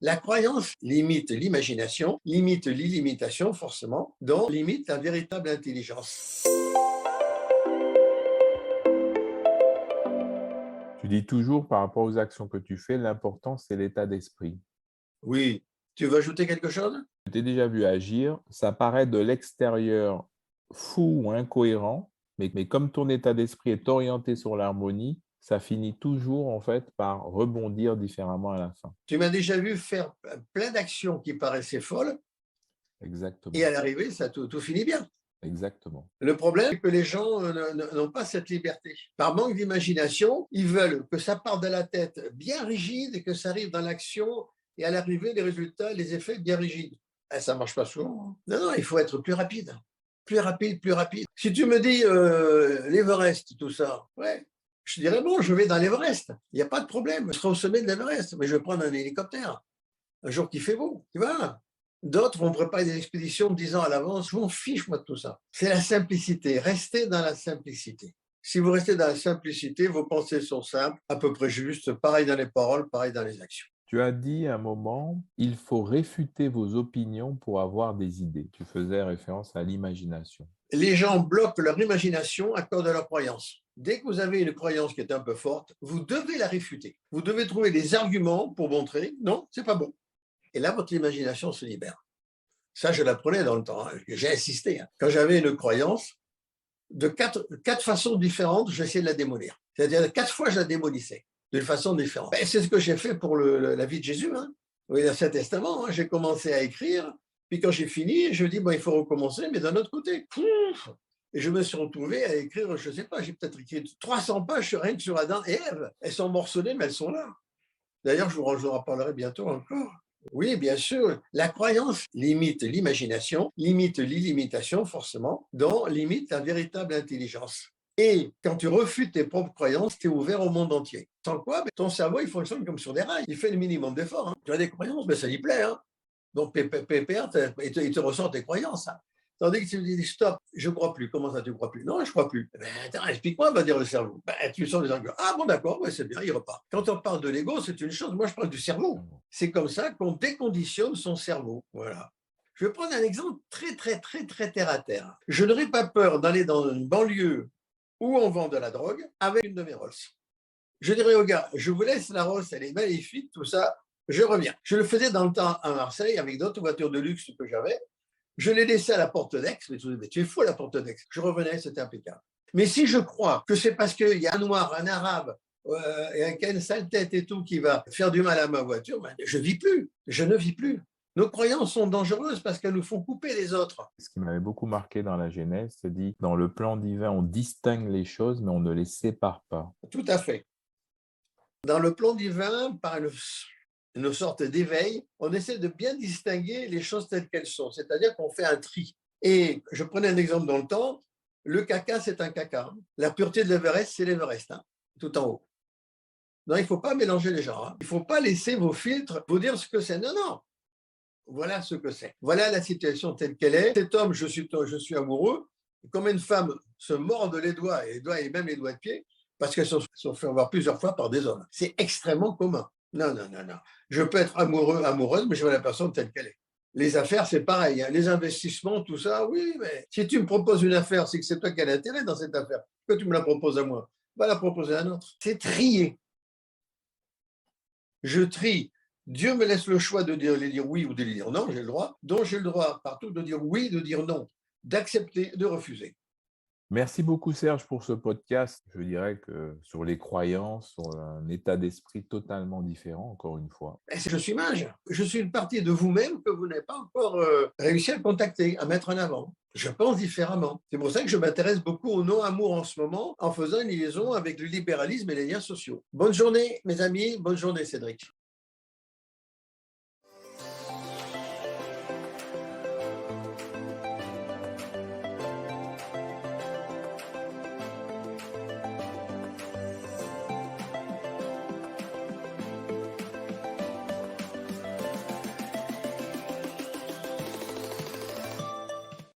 La croyance limite l'imagination, limite l'illimitation forcément, donc limite la véritable intelligence. Tu dis toujours par rapport aux actions que tu fais, l'important c'est l'état d'esprit. Oui, tu veux ajouter quelque chose? Je t'ai déjà vu agir, ça paraît de l'extérieur fou ou incohérent, mais comme ton état d'esprit est orienté sur l'harmonie, ça finit toujours en fait par rebondir différemment à la fin. Tu m'as déjà vu faire plein d'actions qui paraissaient folles et Exactement, à l'arrivée, ça tout finit bien. exactement. Le problème, c'est que les gens n'ont pas cette liberté. Par manque d'imagination, ils veulent que ça parte de la tête bien rigide et que ça arrive dans l'action et à l'arrivée, les résultats, les effets bien rigides. Eh, ça ne marche pas souvent, hein. Non, non, il faut être plus rapide. Plus rapide, plus rapide. Si tu me dis l'Everest, tout ça, ouais, je dirais bon, je vais dans l'Everest. Il n'y a pas de problème. Je serai au sommet de l'Everest, mais je vais prendre un hélicoptère un jour qu'il fait beau, tu vois. D'autres vont préparer des expéditions 10 ans à l'avance. Je m'en fiche, moi, de tout ça. C'est la simplicité. Restez dans la simplicité. Si vous restez dans la simplicité, vos pensées sont simples, à peu près justes, pareil dans les paroles, pareil dans les actions. Tu as dit à un moment, il faut réfuter vos opinions pour avoir des idées. Tu faisais référence à l'imagination. Les gens bloquent leur imagination à cause de leur croyance. Dès que vous avez une croyance qui est un peu forte, vous devez la réfuter. Vous devez trouver des arguments pour montrer non, c'est pas bon. Et là, votre imagination se libère. Ça, je l'apprenais dans le temps, hein. J'ai insisté, hein. Quand j'avais une croyance, de quatre façons différentes, j'essayais de la démolir. C'est-à-dire 4 fois, je la démolissais d'une façon différente. Ben, c'est ce que j'ai fait pour la vie de Jésus, hein. Oui, l'Ancien Testament, hein. J'ai commencé à écrire, puis quand j'ai fini, je me dis, bon, il faut recommencer, mais d'un autre côté. Pouf. Et je me suis retrouvé à écrire, je ne sais pas, j'ai peut-être écrit 300 pages rien que sur Adam et Ève. Elles sont morcelées, mais elles sont là. D'ailleurs, je vous en reparlerai bientôt encore. Oui, bien sûr. La croyance limite l'imagination, limite l'illimitation, forcément, donc limite la véritable intelligence. Et quand tu refutes tes propres croyances, tu es ouvert au monde entier. Sans quoi, ben, ton cerveau, il fonctionne comme sur des rails. Il fait le minimum d'efforts, hein. Tu as des croyances, ben, ça lui plaît, hein. Donc, PPR, il te ressort tes croyances, hein. Tandis que tu lui dis stop, je ne crois plus. Comment ça, tu ne crois plus? Non, je ne crois plus. Ben, attends, explique-moi, va dire le cerveau. Ben, tu sens les arguments. Ah bon, d'accord, ouais, c'est bien, il repart. Quand on parle de l'ego, c'est une chose. Moi, je parle du cerveau. C'est comme ça qu'on déconditionne son cerveau. Voilà. Je vais prendre un exemple très, très, très, très terre à terre. Je n'aurais pas peur d'aller dans une banlieue où on vend de la drogue avec une de mes Rolls. Je dirais au gars, je vous laisse la Rolls, elle est magnifique, tout ça, je reviens. Je le faisais dans le temps à Marseille avec d'autres voitures de luxe que j'avais. Je l'ai laissé à la porte d'Aix, mais tu es fou à la porte d'Aix. Je revenais, c'était impeccable. Mais si je crois que c'est parce qu'il y a un noir, un arabe, et un une sale tête et tout qui va faire du mal à ma voiture, ben, je vis plus, je ne vis plus. Nos croyances sont dangereuses parce qu'elles nous font couper les autres. Ce qui m'avait beaucoup marqué dans la Genèse, c'est dit, dans le plan divin, on distingue les choses, mais on ne les sépare pas. Tout à fait. Dans le plan divin, par une sorte d'éveil, on essaie de bien distinguer les choses telles qu'elles sont, c'est-à-dire qu'on fait un tri. Et je prenais un exemple dans le temps, le caca, c'est un caca. La pureté de l'Everest, c'est l'Everest, hein, tout en haut. Non, il ne faut pas mélanger les genres, hein. Il ne faut pas laisser vos filtres vous dire ce que c'est. Non, non, voilà ce que c'est. Voilà la situation telle qu'elle est. Cet homme, je suis amoureux, comme une femme se morde les doigts, et même les doigts de pied, parce qu'elles sont fait avoir plusieurs fois par des hommes. C'est extrêmement commun. Non, non, non, non. Je peux être amoureux, amoureuse, mais je vois la personne telle qu'elle est. Les affaires, c'est pareil, hein. Les investissements, tout ça, oui, mais si tu me proposes une affaire, c'est que c'est toi qui as l'intérêt dans cette affaire. Pourquoi tu me la proposes à moi? Va la proposer à un autre. C'est trier. Je trie. Dieu me laisse le choix de dire oui ou de dire non, j'ai le droit. Donc j'ai le droit partout de dire oui, de dire non, d'accepter, de refuser. Merci beaucoup Serge pour ce podcast. Je dirais que sur les croyances, sur un état d'esprit totalement différent, encore une fois. Je suis mage. Je suis une partie de vous-même que vous n'avez pas encore réussi à contacter, à mettre en avant. Je pense différemment. C'est pour ça que je m'intéresse beaucoup au non-amour en ce moment, en faisant une liaison avec le libéralisme et les liens sociaux. Bonne journée, mes amis. Bonne journée, Cédric.